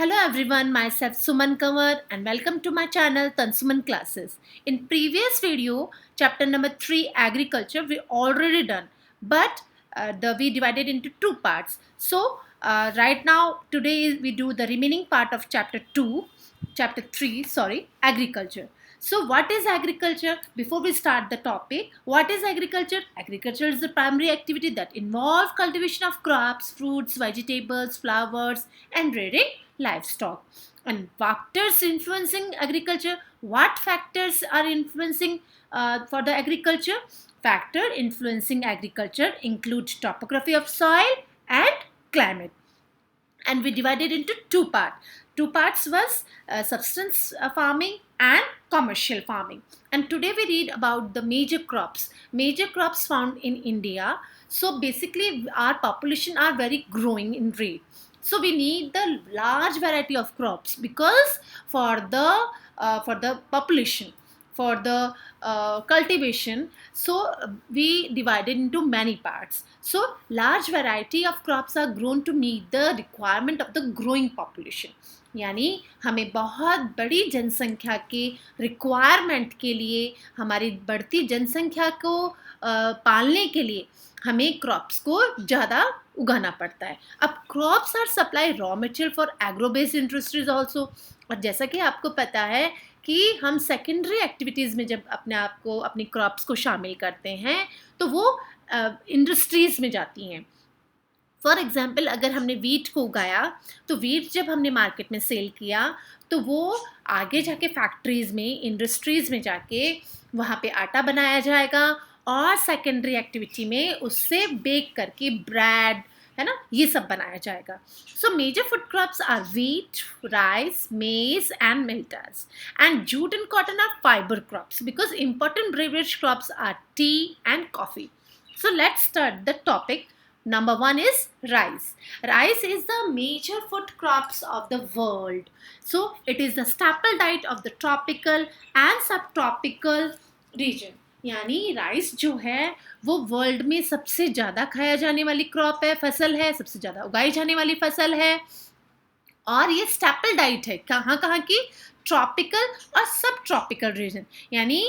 Hello everyone, myself Suman Kanwar and welcome to my channel Tansuman Classes. In previous video, chapter number 3 agriculture we already done, but we divided into two parts. So right now today we do the remaining part of chapter 3, sorry, agriculture. So what is agriculture? Before we start the topic, what is agriculture? Agriculture is the primary activity that involves cultivation of crops, fruits, vegetables, flowers and rearing livestock. And factors influencing agriculture. What factors are influencing for the agriculture? Factor influencing agriculture include topography of soil and climate. And we divided into two parts was subsistence farming and commercial farming. And today we read about the major crops found in India. So basically our population are very growing in rate, so we need the large variety of crops because for the population, for the cultivation, so we divided into many parts. So large variety of crops are grown to meet the requirement of the growing population. यानी हमें बहुत बड़ी जनसंख्या के requirement के लिए, हमारी बढ़ती जनसंख्या को पालने के लिए हमें क्रॉप्स को ज़्यादा उगाना पड़ता है. अब crops are supply raw material for agro based industries also. और जैसा कि आपको पता है कि हम सेकेंडरी एक्टिविटीज़ में जब अपने आप को, अपनी क्रॉप्स को शामिल करते हैं तो वो इंडस्ट्रीज़ में जाती हैं. फॉर एग्ज़ाम्पल, अगर हमने वीट को उगाया तो वीट जब हमने मार्केट में सेल किया तो वो आगे जाके फैक्ट्रीज़ में, इंडस्ट्रीज़ में जाके वहाँ पे आटा बनाया जाएगा और सेकेंडरी एक्टिविटी में उससे बेक करके ब्रेड, है ना, ये सब बनाया जाएगा. So major food crops are wheat, rice, maize and millets. And jute and cotton are fibre crops because important beverage crops are tea and coffee. So let's start the topic. Number 1 is rice. Rice is the major food crops of the world. So it is the staple diet of the tropical and subtropical region. यानी rice जो है वो world में सबसे ज़्यादा खाया जाने वाली क्रॉप है, फसल है, सबसे ज़्यादा उगाई जाने वाली फसल है. और ये स्टेपल डाइट है कहाँ कहाँ की? ट्रॉपिकल और सब ट्रॉपिकल रीजन. यानी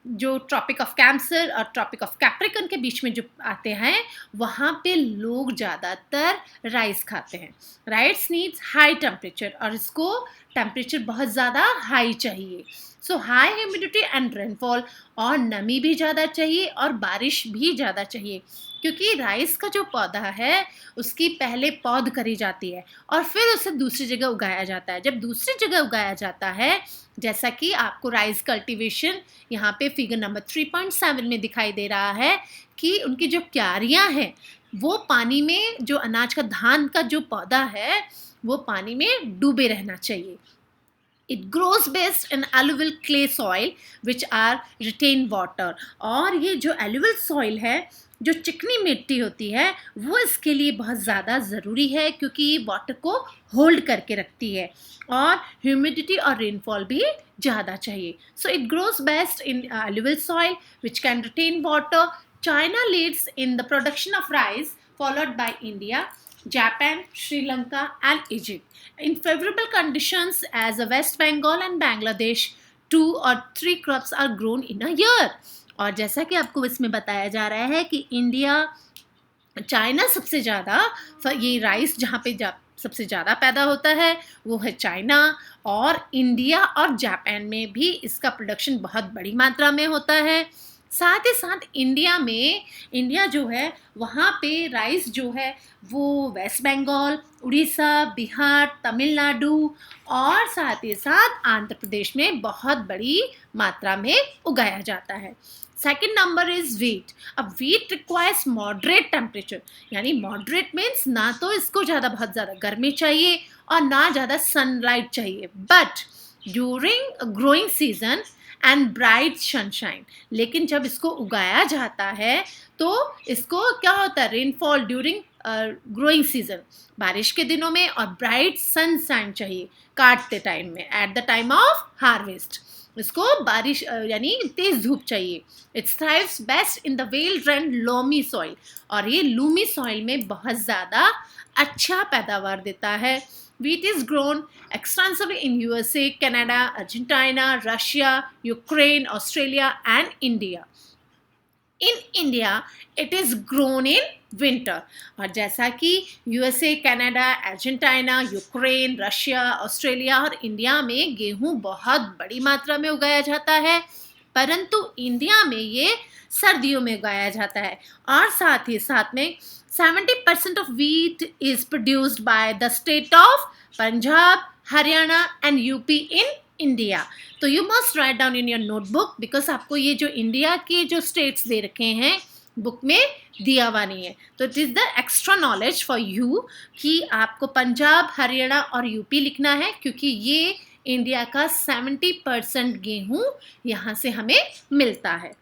जो ट्रॉपिक ऑफ कैंसर और ट्रॉपिक ऑफ कैप्रिकन के बीच में जो आते हैं वहाँ पे लोग ज़्यादातर राइस खाते हैं. राइस नीड्स हाई टेम्परेचर और इसको टेम्परेचर बहुत ज़्यादा हाई चाहिए. सो हाई ह्यूमिडिटी एंड रेनफॉल, और नमी भी ज़्यादा चाहिए और बारिश भी ज़्यादा चाहिए क्योंकि राइस का जो पौधा है उसकी पहले पौध करी जाती है और फिर उसे दूसरी जगह उगाया जाता है. जब दूसरी जगह उगाया जाता है, जैसा कि आपको राइस कल्टीवेशन यहाँ पे फिगर नंबर 3.7 में दिखाई दे रहा है कि उनकी जो क्यारियाँ हैं वो पानी में, जो अनाज का धान का जो पौधा है वो पानी में डूबे रहना चाहिए. It grows best in alluvial clay soil which are retain water. और ये जो alluvial soil है, जो चिकनी मिट्टी होती है, वो इसके लिए बहुत ज़्यादा ज़रूरी है क्योंकि ये वाटर को होल्ड करके रखती है और ह्यूमिडिटी और रेनफॉल भी ज़्यादा चाहिए. So it grows best in alluvial soil which can retain water. China leads in the production of rice, followed by India, Japan, Sri Lanka and Egypt. In favorable conditions as West Bengal and Bangladesh, 2 or 3 crops are grown in a year. और जैसा कि आपको इसमें बताया जा रहा है कि इंडिया, चाइना सबसे ज़्यादा, ये राइस जहाँ पे सबसे ज़्यादा पैदा होता है वो है चाइना, और इंडिया और जापान में भी इसका प्रोडक्शन बहुत बड़ी मात्रा में होता है. साथ ही साथ इंडिया जो है वहाँ पे राइस जो है वो वेस्ट बंगाल, उड़ीसा, बिहार, तमिलनाडु और साथ ही साथ आंध्र प्रदेश में बहुत बड़ी मात्रा में उगाया जाता है. Second number is wheat. अब वीट रिक्वायर्स मॉडरेट टेम्परेचर. यानी मॉडरेट मीन्स ना तो इसको बहुत ज़्यादा गर्मी चाहिए और ना ज़्यादा सनलाइट चाहिए, but during growing season and bright sunshine. लेकिन जब इसको उगाया जाता है तो इसको क्या होता है, रेनफॉल ड्यूरिंग ग्रोइंग सीजन, बारिश के दिनों में, और ब्राइट सनशाइन चाहिए काटते टाइम में, at the time of harvest. इसको बारिश यानी तेज धूप चाहिए. It thrives best in the well drained loamy soil. और ये लूमी सॉइल में बहुत ज़्यादा अच्छा पैदावार देता है. Wheat is grown extensively in USA, Canada, Argentina, Russia, Ukraine, Australia and India. In India it is grown in winter. और जैसा कि USA, Canada, Argentina, Ukraine, Russia, Australia और इंडिया में गेहूं बहुत बड़ी मात्रा में उगाया जाता है, परंतु इंडिया में ये सर्दियों में उगाया जाता है. और साथ ही साथ में 70% of wheat is produced by the state of Punjab, Haryana and UP in India. तो you must write down in your notebook, because आपको ये जो इंडिया के जो स्टेट्स दे रखे हैं बुक में दिया हुआ नहीं है. तो it is the extra knowledge for you कि आपको पंजाब, हरियाणा और यूपी लिखना है, क्योंकि ये इंडिया का 70% गेहूं यहाँ से हमें मिलता है.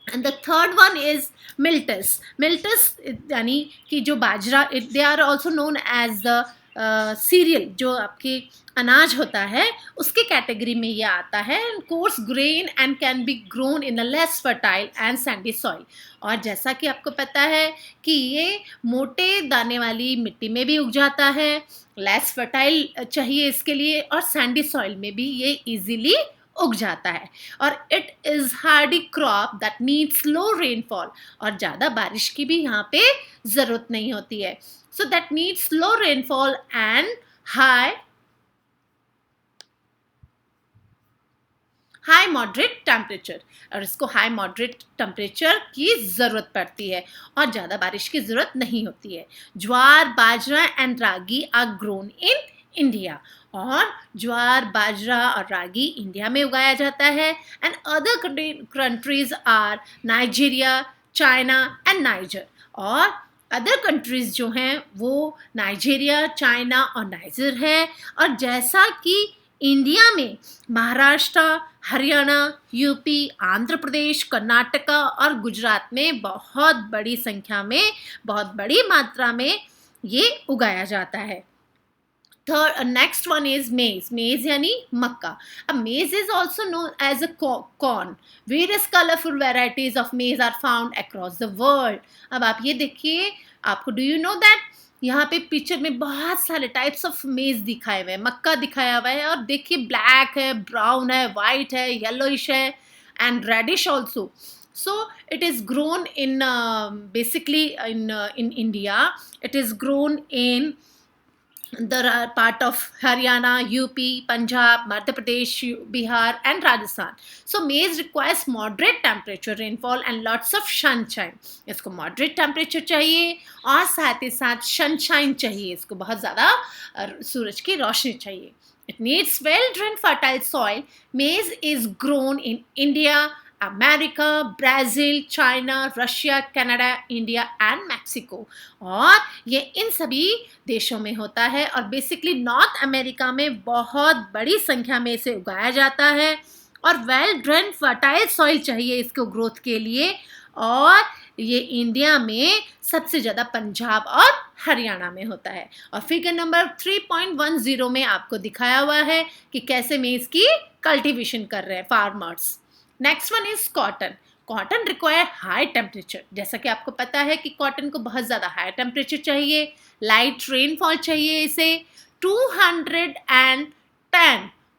And the third one is millets. Millets यानी कि जो बाजरा, they are also known as the cereal, जो आपके अनाज होता है उसके कैटेगरी में ये आता है. Coarse grain and can be grown in a less fertile and Sandy soil. और जैसा कि आपको पता है कि ये मोटे दाने वाली मिट्टी में भी उग जाता है, लेस फर्टाइल चाहिए इसके लिए, और सैंडी सॉइल में भी ये इजीली उग जाता है. और it is Hardy crop that needs low rainfall. और ज़्यादा बारिश की भी यहाँ पे ज़रूरत नहीं होती है. So that needs low rainfall and high moderate temperature. और इसको हाई मॉडरेट टेम्परेचर की ज़रूरत पड़ती है और ज़्यादा बारिश की ज़रूरत नहीं होती है. Jowar, bajra and ragi are grown in India. और ज्वार, बाजरा और रागी इंडिया में उगाया जाता है. And other countries are Nigeria, China and Niger. और अदर कंट्रीज़ जो हैं वो नाइजीरिया, चाइना और नाइजर है. और जैसा कि इंडिया में महाराष्ट्र, हरियाणा, यूपी, आंध्र प्रदेश, कर्नाटका और गुजरात में बहुत बड़ी संख्या में, बहुत बड़ी मात्रा में ये उगाया जाता है. नेक्स्ट वन इज मेज. मेज यानी मक्का. अब maize is also known as a corn. Various colourful varieties of maize are found across the world. अब आप ये देखिए, आपको डू यू नो दैट यहाँ पे पिक्चर में बहुत सारे टाइप्स ऑफ मेज दिखाए हुए हैं, मक्का दिखाया हुआ है. और देखिए ब्लैक है, ब्राउन है, वाइट है, येलोइश है and reddish also. So it is grown in basically in India. It is grown in the part of Haryana, UP, Punjab, Madhya Pradesh, Bihar and Rajasthan. So maize requires moderate temperature, rainfall and lots of sunshine. इसको moderate temperature चाहिए और साथ ही साथ sunshine चाहिए. इसको बहुत ज़्यादा सूरज की रोशनी चाहिए. It needs well-drained fertile soil. Maize is grown in India, America, Brazil, China, Russia, Canada, India and Mexico. और ये इन सभी देशों में होता है. और बेसिकली नॉर्थ अमेरिका में बहुत बड़ी संख्या में इसे उगाया जाता है. और वेल ड्रेन फर्टाइल सॉइल चाहिए इसको ग्रोथ के लिए. और ये इंडिया में सबसे ज़्यादा पंजाब और हरियाणा में होता है. और फिगर नंबर 3.10 में आपको दिखाया हुआ है कि कैसे मेज़ की कल्टीवेशन कर रहे हैं farmers. Next one is cotton. Cotton require high temperature. जैसा कि आपको पता है कि कॉटन को बहुत ज़्यादा हाई टेम्परेचर चाहिए, लाइट रेनफॉल चाहिए इसे. 210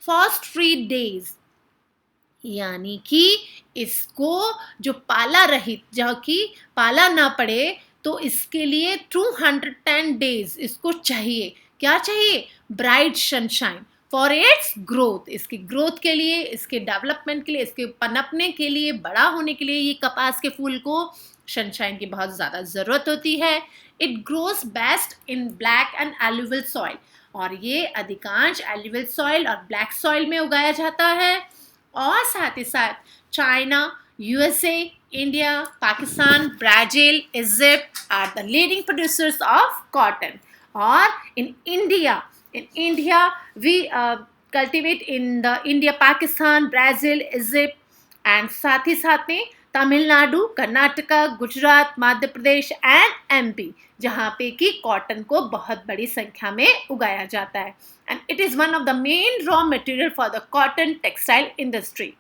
फर्स्ट 3 days, यानी कि इसको जो पाला रहित, जो कि पाला ना पड़े, तो इसके लिए 210 days इसको चाहिए. क्या चाहिए? Bright sunshine for its growth. इसकी ग्रोथ के लिए, इसके डेवलपमेंट के लिए, इसके पनपने के लिए, बड़ा होने के लिए ये कपास के फूल को सनशाइन की बहुत ज़्यादा ज़रूरत होती है. It grows best in black and alluvial soil. और ये अधिकांश एल्यूवियल सॉइल और ब्लैक सॉइल में उगाया जाता है. और साथ ही साथ China, USA, India, Pakistan, Brazil, Egypt are the leading producers of cotton. और in India, we cultivate in the India, Pakistan, Brazil, Egypt and साथ ही साथ में तमिलनाडु, कर्नाटका, गुजरात, मध्य प्रदेश एंड एमपी, जहाँ पे कि कॉटन को बहुत बड़ी संख्या में उगाया जाता है. And it is one of the main raw material for the cotton textile industry.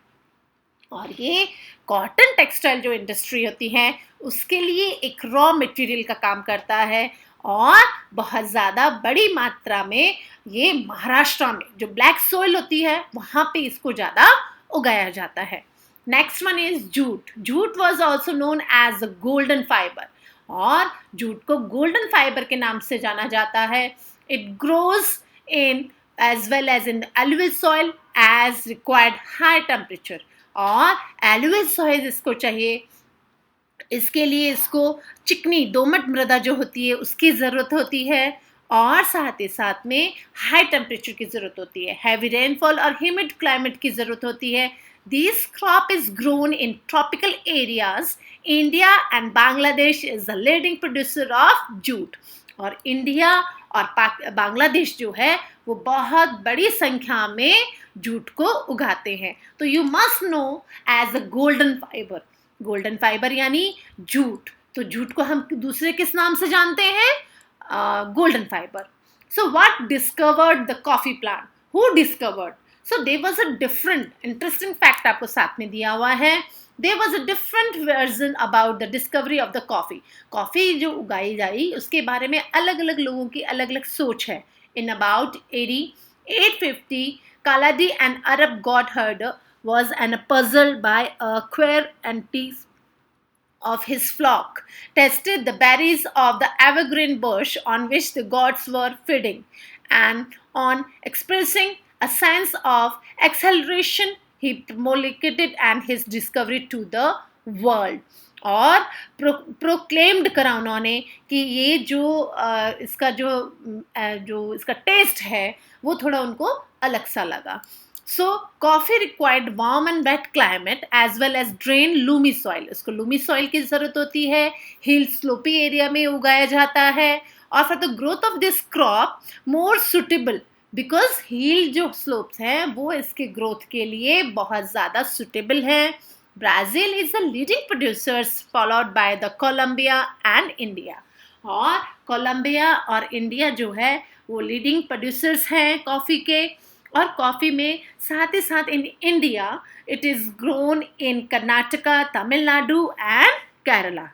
और ये कॉटन टेक्सटाइल जो इंडस्ट्री होती है उसके लिए एक रॉ मटेरियल का काम करता है. और बहुत ज़्यादा बड़ी मात्रा में ये महाराष्ट्र में जो ब्लैक सोइल होती है वहाँ पे इसको ज़्यादा उगाया जाता है. Next one is jute. Jute was also known as a golden fibre, और जूट को गोल्डन फाइबर के नाम से जाना जाता है. It grows in as well as in the alluvial soil as required high temperature. और alluvial soil इसको चाहिए, इसके लिए इसको चिकनी दोमट मृदा जो होती है उसकी ज़रूरत होती है, और साथ ही साथ में हाई टेम्परेचर की ज़रूरत होती है, हैवी रेनफॉल और ह्यूमिड क्लाइमेट की ज़रूरत होती है. This crop is grown in tropical areas. India and Bangladesh is the leading producer of jute. और इंडिया और बांग्लादेश जो है वो बहुत बड़ी संख्या में जूट को उगाते हैं. तो you must know as a golden fibre. Golden fibre यानी जूट. तो जूट को हम दूसरे किस नाम से जानते हैं? Golden fibre. So what discovered the coffee plant? Who discovered? So there was a different interesting fact आपको साथ में दिया हुआ है. There was a different version about the discovery of the coffee. Coffee जो उगाई जाई उसके बारे में अलग अलग लोगों की अलग अलग सोच है. In about AD 850, Kaladi, an Arab god herder, was puzzled by a queer antics of his flock, tested the berries of the evergreen bush on which the gods were feeding, and on expressing a sense of exhilaration, he promulgated and his discovery to the world. और proclaimed करा उन्होंने कि ये जो इसका test है वो थोड़ा उनको अलग सा लगा. So coffee required warm and wet climate as well as drain loamy soil. इसको लूमी सॉइल की ज़रूरत होती है. हिल स्लोपी एरिया में उगाया जाता है. और for the growth of this crop more suitable, because hill जो स्लोप्स हैं वो इसके ग्रोथ के लिए बहुत ज़्यादा सुटेबल हैं. Brazil is the leading producers followed by the Colombia and India. और कोलंबिया और इंडिया जो है वो लीडिंग प्रोड्यूसर्स हैं कॉफ़ी के. और कॉफ़ी में साथ ही साथ in India it is grown in Karnataka, Tamil Nadu and Kerala.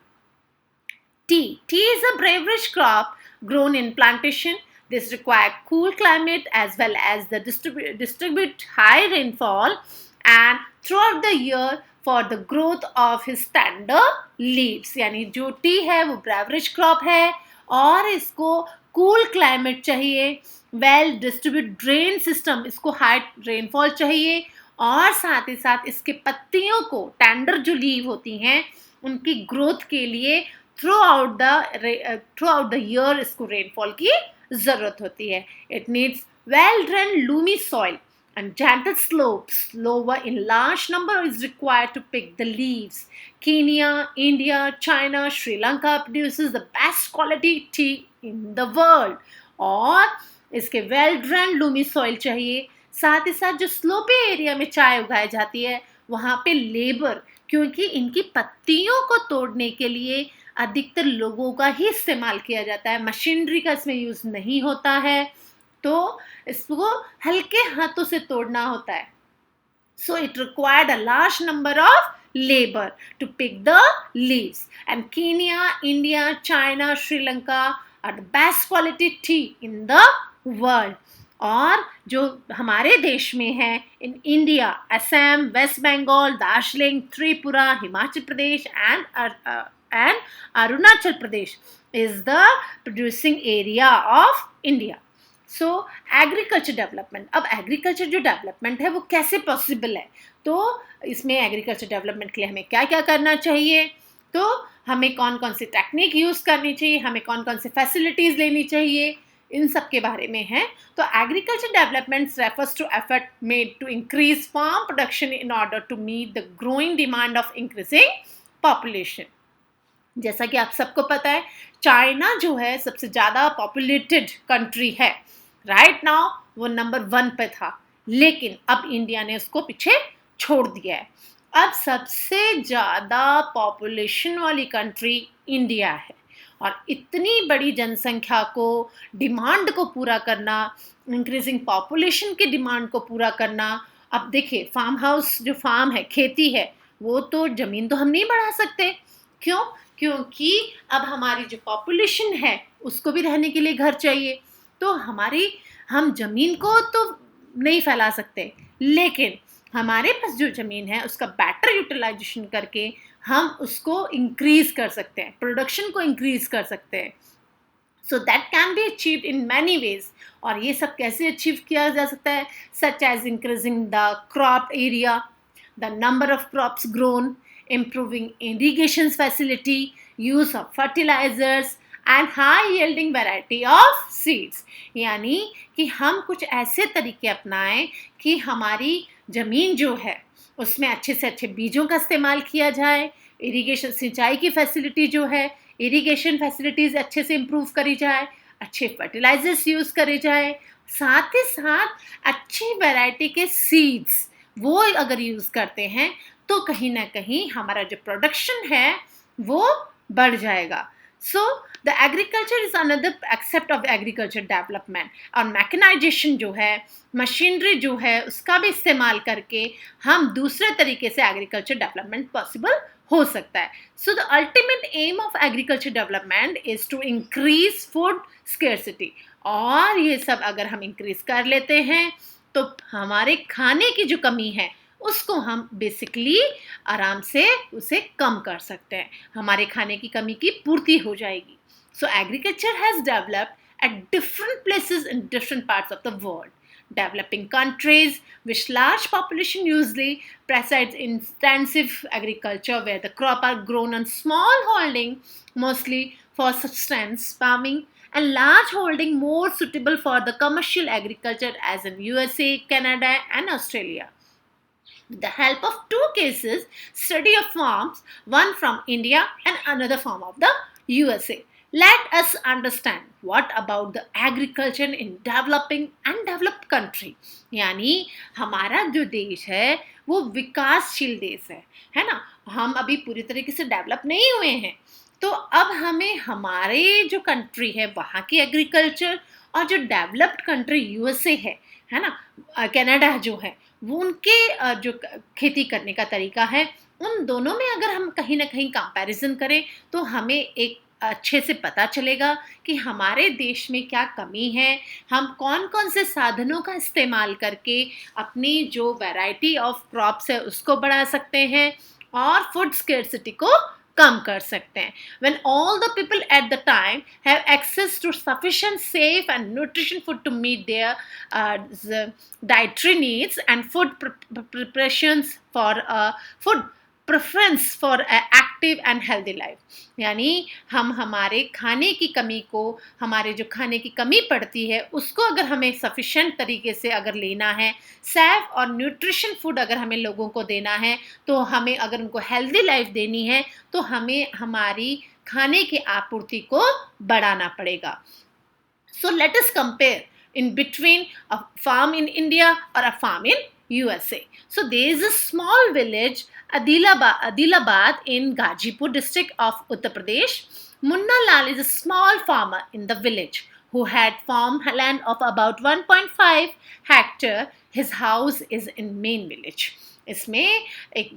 Tea. Tea is a beverage crop grown in plantation. This requires cool climate as well as the distribute high rainfall and throughout the year for the growth of his tender leaves. यानी जो T है वो beverage crop है और इसको cool climate चाहिए, well distribute drain system, इसको high rainfall चाहिए और साथ ही साथ इसके पत्तियों को टेंडर जो लीव होती हैं उनकी ग्रोथ के लिए थ्रू आउट द ईयर इसको रेनफॉल की ज़रूरत होती है. It needs well drain loamy soil and gentle slopes. Lower in large number is required to pick the leaves. Kenya, India, China, Sri Lanka produces the best quality tea in the world. और इसके well drain loamy soil चाहिए. साथ ही साथ जो sloppy area में चाय उगाई जाती है वहाँ पे लेबर, क्योंकि इनकी पत्तियों को तोड़ने के लिए अधिकतर लोगों का ही इस्तेमाल किया जाता है, मशीनरी का इसमें यूज़ नहीं होता है, तो इसको हल्के हाथों से तोड़ना होता है. So it required a large number of labour to pick the leaves. And Kenya, India, China, Sri Lanka are the best quality tea in the world. और जो हमारे देश में है in India, Assam, West Bengal, Darjeeling, Tripura, Himachal Pradesh and Arunachal Pradesh is the producing area of India. So agriculture development. अब agriculture जो development है वो कैसे पॉसिबल है, तो इसमें एग्रीकल्चर डेवलपमेंट के लिए हमें क्या क्या करना चाहिए, तो हमें कौन कौन सी टेक्निक यूज़ करनी चाहिए, हमें कौन कौन सी फैसिलिटीज़ लेनी चाहिए, इन सब के बारे में है. तो agriculture development refers to effort made to increase farm production in order to meet the growing demand of increasing population. जैसा कि आप सबको पता है चाइना जो है सबसे ज़्यादा पॉपुलेटेड कंट्री है. राइट नाउ वो नंबर 1 पे था, लेकिन अब इंडिया ने उसको पीछे छोड़ दिया है. अब सबसे ज़्यादा पॉपुलेशन वाली कंट्री इंडिया है और इतनी बड़ी जनसंख्या को डिमांड को पूरा करना, इंक्रीजिंग पॉपुलेशन की डिमांड को पूरा करना. अब देखिए फार्म हाउस जो फार्म है, खेती है, वो तो ज़मीन तो हम नहीं बढ़ा सकते. क्यों? क्योंकि अब हमारी जो पॉपुलेशन है उसको भी रहने के लिए घर चाहिए। तो हम ज़मीन को तो नहीं फैला सकते, लेकिन हमारे पास जो ज़मीन है उसका बेटर यूटिलाइजेशन करके हम उसको इंक्रीज़ कर सकते हैं, प्रोडक्शन को इंक्रीज़ कर सकते हैं। So that can be achieved in many ways. और ये सब कैसे अचीव किया जा सकता है? Such as increasing the crop area, the number of crops grown, improving irrigation facility, use of fertilizers and high yielding variety of seeds। यानी कि हम कुछ ऐसे तरीके अपनाएं कि हमारी ज़मीन जो है उसमें अच्छे से अच्छे बीजों का इस्तेमाल किया जाए, इरिगेशन सिंचाई की फैसिलिटी जो है, इरिगेशन फैसिलिटीज़ अच्छे से इम्प्रूव करी जाए, अच्छे फर्टिलाइजर्स यूज़ करे जाए, साथ ही साथ अच्छी वैरायटी के सीड्स वो अगर यूज़ करते हैं तो कहीं ना कहीं हमारा जो प्रोडक्शन है वो बढ़ जाएगा। So the agriculture is another except of agriculture development. और मैकेनाइजेशन जो है, मशीनरी जो है, उसका भी इस्तेमाल करके हम दूसरे तरीके से एग्रीकल्चर डेवलपमेंट पॉसिबल हो सकता है। So the ultimate aim of agriculture development is to increase food scarcity. और ये सब अगर हम इंक्रीज कर लेते हैं तो हमारे खाने की जो कमी है उसको हम बेसिकली आराम से उसे कम कर सकते हैं, हमारे खाने की कमी की पूर्ति हो जाएगी। सो agriculture has developed at different places in different parts of the world. Developing countries with large population usually presides intensive agriculture where the crop are grown on small holding mostly for subsistence farming, and large holding more suitable for the commercial agriculture as in USA, Canada and Australia. With the help of two cases study of farms, one from India and another from of the USA, let us understand what about the agriculture in developing and developed country। यानी हमारा जो देश है वो विकासशील देश है ना, हम अभी पूरी तरीके से डेवलप नहीं हुए हैं। तो अब हमें हमारे जो कंट्री है वहाँ की एग्रीकल्चर और जो डेवलप्ड कंट्री यूएसए है ना, कनाडा जो है, वो उनके जो खेती करने का तरीका है, उन दोनों में अगर हम कहीं ना कहीं कंपैरिजन करें तो हमें एक अच्छे से पता चलेगा कि हमारे देश में क्या कमी है, हम कौन कौन से साधनों का इस्तेमाल करके अपनी जो वैरायटी ऑफ क्रॉप्स है उसको बढ़ा सकते हैं और फूड स्केर्सिटी को कम कर सकते हैं। When all the people at the time have access to sufficient, safe and nutrition food to meet their dietary needs and food preparations for food preference for active and healthy life. यानी हम हमारे खाने की कमी को, हमारे जो खाने की कमी पड़ती है उसको अगर हमें सफिशेंट तरीके से अगर लेना है, सेफ और न्यूट्रिशन फूड अगर हमें लोगों को देना है, तो हमें अगर उनको हेल्दी लाइफ देनी है तो हमें हमारी खाने की आपूर्ति को बढ़ाना पड़ेगा। So let us compare in between a farm in India or a farm in USA. So there is a small village, Adilabad in Gazipur district of Uttar Pradesh. Munna Lal is a small farmer in the village who had farmland of about 1.5 hectare. His house is in main village. इसमें एक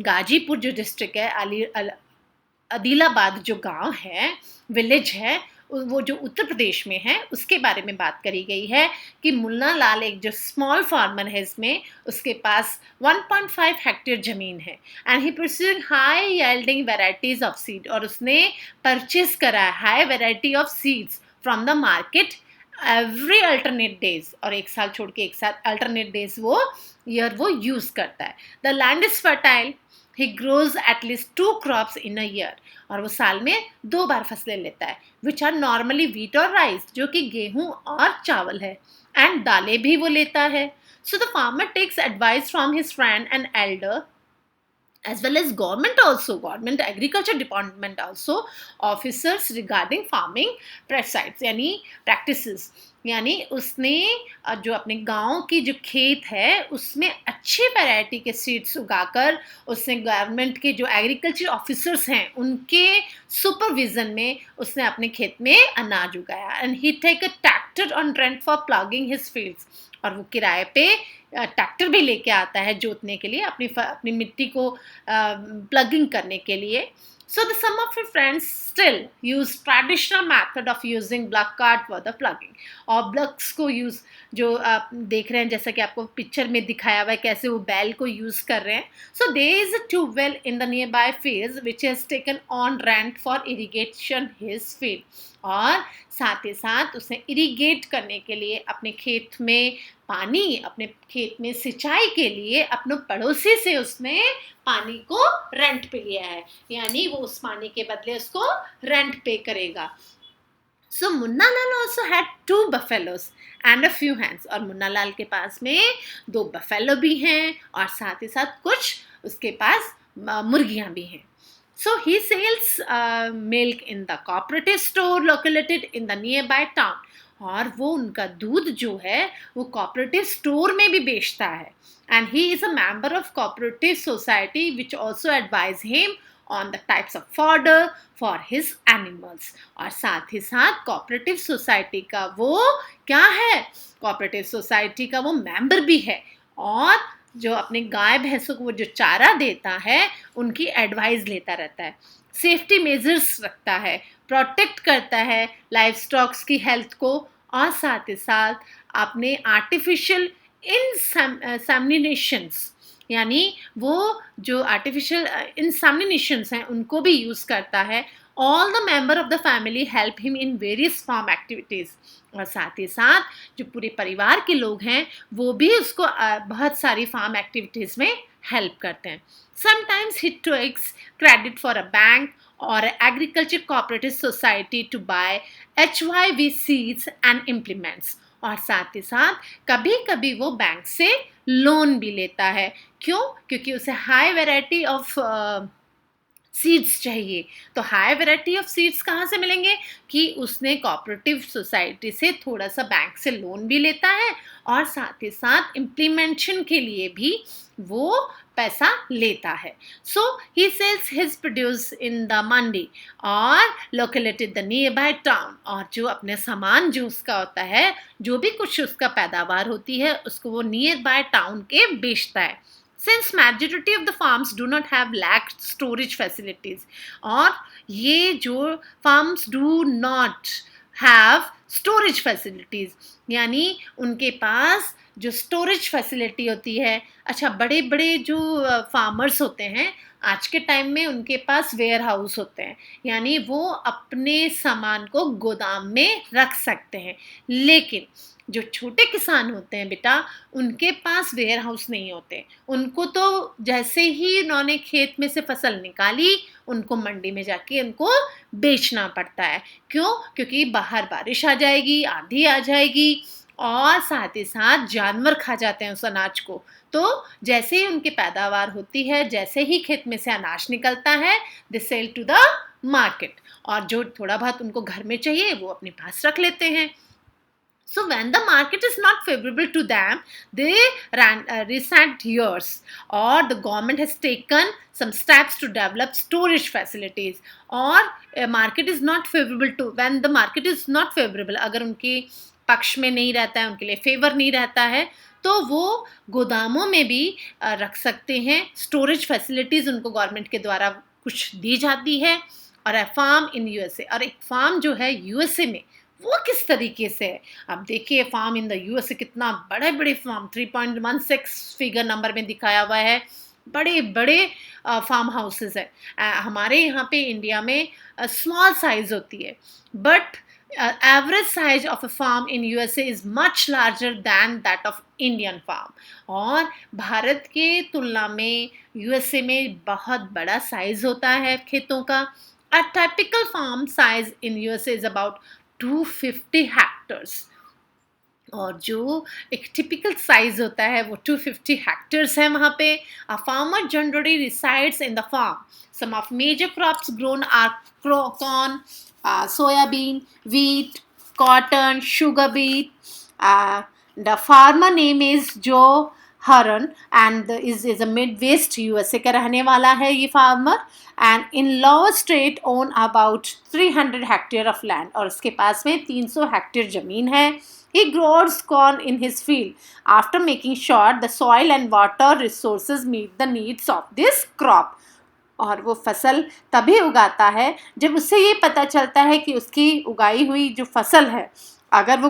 गाजीपुर जो district है, अदीलाबाद जो गांव है, village है, वो जो उत्तर प्रदेश में है, उसके बारे में बात करी गई है कि मुन्ना लाल एक जो स्मॉल फार्मर है, इसमें उसके पास 1.5 हेक्टेयर ज़मीन है and he pursuing high yielding varieties of seed. और उसने परचेज करा है high variety of seeds from the market every alternate days, और एक साल छोड़ के एक साल अल्टरनेट डेज वो यूज़ करता है। The land is fertile, he grows at least 2 crops in a year, और वो साल में 2 बार फसलें लेता है, which are normally wheat और rice, जो कि गेहूं और चावल है, and दालें भी वो लेता है। So the farmer takes advice from his friend and elder as well as government also, government agriculture department also, officers regarding farming practices। यानी उसने जो अपने गांव की जो खेत है उसमें अच्छी वैरायटी के सीड्स उगाकर उसने गवर्नमेंट के जो एग्रीकल्चर ऑफिसर्स हैं उनके सुपरविजन में उसने अपने खेत में अनाज उगाया। And he take a tractor on rent for ploughing his fields, और वो किराए पे ट्रैक्टर भी लेके आता है जोतने के लिए, अपनी मिट्टी को प्लगिंग करने के लिए। So the some of your friends still use traditional method of using plug card for the plugging, और plugs को use जो आप देख रहे हैं जैसा कि आपको पिक्चर में दिखाया हुआ है कैसे वो बैल को use कर रहे हैं. So there is a tube well in the nearby fields which has taken on rent for irrigation his field. और साथ ही साथ उसने इरीगेट करने के लिए अपने खेत में पानी, अपने खेत में सिंचाई के लिए अपने पड़ोसी से उसने पानी को रेंट पे लिया है, यानी वो उस पानी के बदले उसको रेंट पे करेगा. So Munna Lal also had 2 buffaloes and a few hens. और मुन्ना लाल के पास में 2 buffalo भी हैं और साथ ही साथ कुछ उसके पास मुर्गियां भी हैं. So he sells milk in the cooperative store located in the nearby town. और वो उनका दूध जो है वो cooperative store में भी बेचता है. And he is a member of cooperative society which also advise him on the types of fodder for his animals. और साथ ही साथ cooperative society का वो क्या है? cooperative society का वो member भी है और जो अपने गाय भैंसों को वो जो चारा देता है उनकी एडवाइस लेता रहता है, सेफ्टी मेजर्स रखता है, प्रोटेक्ट करता है लाइफ स्टॉक्स की हेल्थ को और साथ ही साथ अपने आर्टिफिशियल इंसेमिनेशंस यानी वो जो आर्टिफिशियल इंसेमिनेशंस हैं उनको भी यूज़ करता है. All the member of the family help him in various farm activities. और साथ ही साथ जो पूरे परिवार के लोग हैं वो भी उसको बहुत सारी फार्म एक्टिविटीज़ में हेल्प करते हैं. Sometimes he takes credit for a bank और agriculture cooperative society to buy HYV seeds and implements. और साथ ही साथ कभी कभी वो बैंक से लोन भी लेता है. क्यों? क्योंकि उसे हाई वैरायटी ऑफ सीड्स चाहिए. तो हाई वैरायटी ऑफ सीड्स कहाँ से मिलेंगे कि उसने कोऑपरेटिव सोसाइटी से थोड़ा सा बैंक से लोन भी लेता है और साथ ही साथ इम्प्लीमेंटेशन के लिए भी वो पैसा लेता है. So he sells his produce in the mandi और located the nearby town. और जो अपने सामान जो उसका होता है जो भी कुछ उसका पैदावार होती है उसको वो नियर बाय टाउन के बेचता है. Since majority of the farms do not have lacked storage facilities, और ये जो farms do not have storage facilities यानी उनके पास जो storage facility होती है. अच्छा, बड़े बड़े जो farmers होते हैं आज के टाइम में उनके पास वेयर हाउस होते हैं यानी वो अपने सामान को गोदाम में रख सकते हैं. लेकिन जो छोटे किसान होते हैं बेटा उनके पास वेयर हाउस नहीं होते. उनको तो जैसे ही उन्होंने खेत में से फसल निकाली उनको मंडी में जाके उनको बेचना पड़ता है. क्यों? क्योंकि बाहर बारिश आ जाएगी, आंधी आ जाएगी और साथ ही साथ जानवर खा जाते हैं उस अनाज को. तो जैसे ही उनकी पैदावार होती है, जैसे ही खेत में से अनाज निकलता है, they sell to the market. और जो थोड़ा बहुत उनको घर में चाहिए वो अपने पास रख लेते हैं. So when the market is not favorable to them, they recent years or the government has taken some steps to develop storage facilities. और market is not favorable to, when the market is not favorable, अगर उनके पक्ष में नहीं रहता है, उनके लिए फेवर नहीं रहता है, तो वो गोदामों में भी रख सकते हैं. स्टोरेज फैसिलिटीज़ उनको गवर्नमेंट के द्वारा कुछ दी जाती है. और अ फार्म इन USA, और एक फार्म जो है USA में वो किस तरीके से है. अब देखिए फार्म इन द USA कितना बड़े बड़े फार्म 3.16 फिगर नंबर में दिखाया हुआ है. बड़े बड़े फार्म हाउसेस है. हमारे यहाँ पे इंडिया में स्मॉल साइज होती है but average size of a farm in USA is much larger than that of Indian farm. और भारत के तुलना में USA में बहुत बड़ा साइज होता है खेतों का. A typical farm size in USA is about 250 hectares. और जो एक टिपिकल साइज होता है वो 250 हेक्टर्स है वहाँ पे. A farmer generally resides in the farm. Some of major crops grown are corn, soybean, wheat, cotton, sugar beet. The farmer name is Joe Huron and is a Midwest USA का रहने वाला है ये farmer. And in Iowa state own about 300 hectare of land. और उसके पास में 300 hectare ज़मीन है. He grows corn in his field after making sure the soil and water resources meet the needs of this crop. और वो फसल तभी उगाता है जब उससे ये पता चलता है कि उसकी उगाई हुई जो फसल है, अगर वो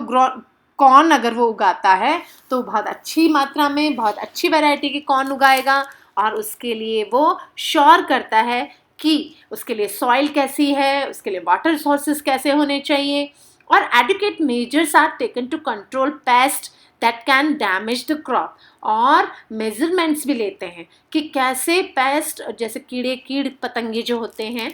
कॉर्न अगर वो उगाता है तो बहुत अच्छी मात्रा में बहुत अच्छी वैरायटी की कॉर्न उगाएगा, और उसके लिए वो श्योर करता है कि उसके लिए सॉइल कैसी है, उसके लिए वाटर सोर्सेस कैसे होने चाहिए, और adequate measures are taken to control pest that can damage the crop. और मेजरमेंट्स भी लेते हैं कि कैसे पेस्ट जैसे कीड़ पतंगे जो होते हैं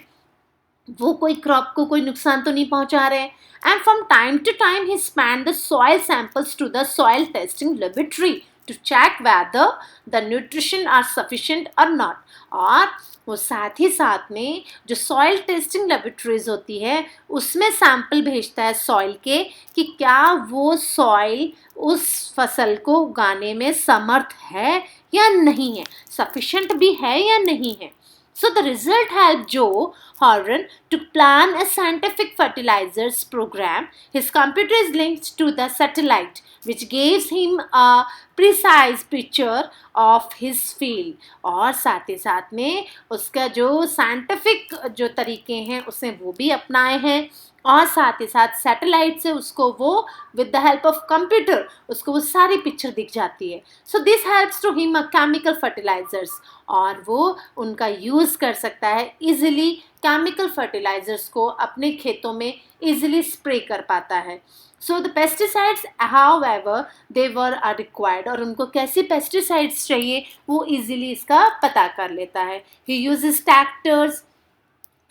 वो कोई क्रॉप को कोई नुकसान तो नहीं पहुंचा रहे। And from time to time he spend the soil samples to the soil testing laboratory to check whether the nutrition are sufficient और नॉट। और वो साथ ही साथ में जो सॉइल टेस्टिंग लेबोरेटरीज होती है उसमें सैंपल भेजता है सॉइल के कि क्या वो सॉइल उस फसल को उगाने में समर्थ है या नहीं है, सफिशिएंट भी है या नहीं है। So the result helped Joe Horan to plan a scientific fertilizers program. His computer is linked to the satellite, which gives him a precise picture of his field. और साथ ही साथ में उसका जो साइंटिफिक जो तरीके हैं उसने वो भी अपनाए हैं, और साथ ही साथ सैटेलाइट से उसको वो with the help of computer उसको वो सारी पिक्चर दिख जाती है। So this helps to him a chemical fertilisers, और वो उनका यूज़ कर सकता है इजीली, केमिकल फर्टिलाइजर्स को अपने खेतों में इजीली स्प्रे कर पाता है। So the pesticides however they were are required, और उनको कैसी पेस्टिसाइड्स चाहिए वो इजीली इसका पता कर लेता है। He uses tractors,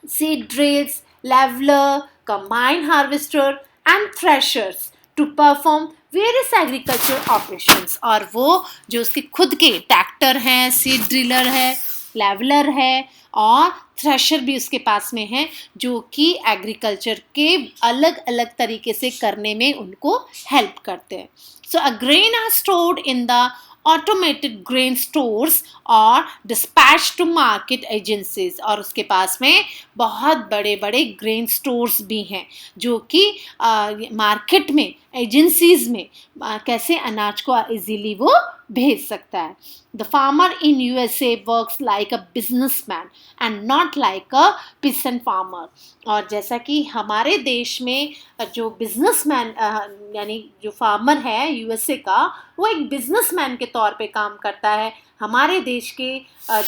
seed drills, leveler, combine harvester and threshers to perform various agriculture operations। और वो जो उसके खुद के ट्रैक्टर हैं, सीड ड्रिलर है, लेवलर है और थ्रेशर भी उसके पास में है, जो कि एग्रीकल्चर के अलग अलग तरीके से करने में उनको हेल्प करते हैं। So a grain are stored in the automated grain stores और डिस्पैच टू मार्केट एजेंसीज, और उसके पास में बहुत बड़े बड़े ग्रेन स्टोर्स भी हैं जो कि मार्केट में एजेंसीज में कैसे अनाज को इजीली वो भेज सकता है। The farmer in USA works like a businessman and not like a pheasant farmer. और जैसा कि हमारे देश में जो बिजनेसमैन यानी जो फार्मर है यूएसए का, वो एक बिजनेसमैन के तौर पे काम करता है। हमारे देश के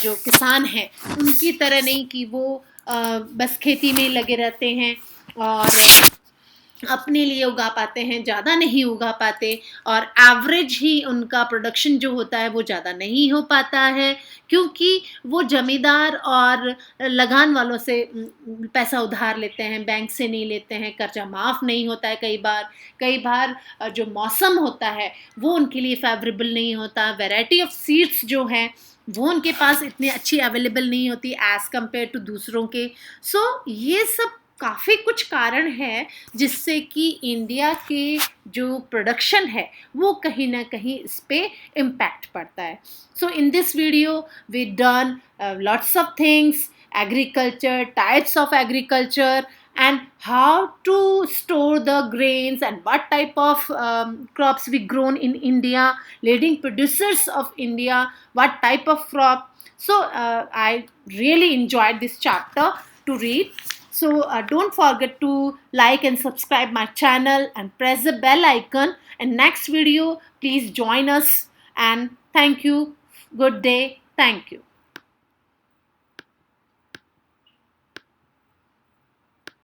जो किसान हैं उनकी तरह नहीं कि वो बस खेती में लगे रहते हैं और अपने लिए उगा पाते हैं, ज़्यादा नहीं उगा पाते, और एवरेज ही उनका प्रोडक्शन जो होता है वो ज़्यादा नहीं हो पाता है, क्योंकि वो जमींदार और लगान वालों से पैसा उधार लेते हैं, बैंक से नहीं लेते हैं, कर्जा माफ़ नहीं होता है कई बार जो मौसम होता है वो उनके लिए फेवरेबल नहीं होता, वैरायटी ऑफ सीड्स जो हैं वो उनके पास इतनी अच्छी अवेलेबल नहीं होती एज़ कम्पेयर टू दूसरों के। सो ये सब काफ़ी कुछ कारण है जिससे कि इंडिया के जो प्रोडक्शन है वो कहीं ना कहीं इस पे इम्पैक्ट पड़ता है। So in this video we done lots of things, agriculture, types of agriculture, and how to store the grains and what type of crops we grown in India, leading producers of India, what type of crop. So I really enjoyed this chapter to read. So don't forget to like and subscribe my channel and press the bell icon. And next video, please join us. And thank you. Good day. Thank you.